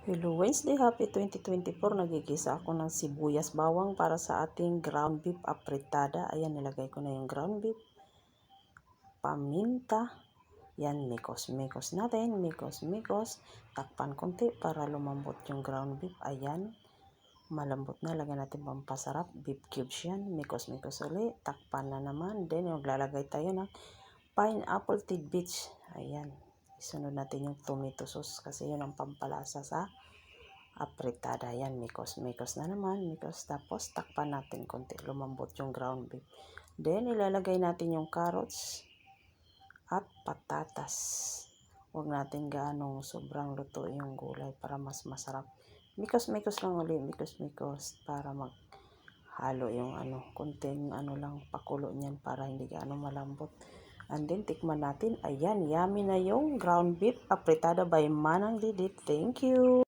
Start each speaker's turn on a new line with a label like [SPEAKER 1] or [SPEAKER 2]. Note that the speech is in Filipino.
[SPEAKER 1] Hello Wednesday, happy 2024. Nagigisa ako ng sibuyas bawang para sa ating ground beef apretada. Ayan, nilagay ko na yung ground beef. Paminta. Yan, mikos-mikos natin. Mikos-mikos. Takpan konti para lumambot yung ground beef. Ayan, malambot na. Lagyan natin pampasarap. Beef cubes yan. Mikos-mikos ulit. Takpan na naman. Then, maglalagay tayo ng pineapple tidbits. Ayan. Isunod natin yung tomato sauce kasi yun ang pampalasa sa apretada. Yan, mikos-mikos na naman. Mikos. Tapos, takpan natin konti. Lumambot yung ground beef. Then, ilalagay natin yung carrots at patatas. Huwag natin gaano sobrang luto yung gulay para mas masarap. Mikos-mikos lang ulit. Mikos-mikos para maghalo yung konting lang pakulo niyan para hindi gaano malambot. And then, tikman natin. Ayan, yummy na yung ground beef apretada by Manang Didit. Thank you!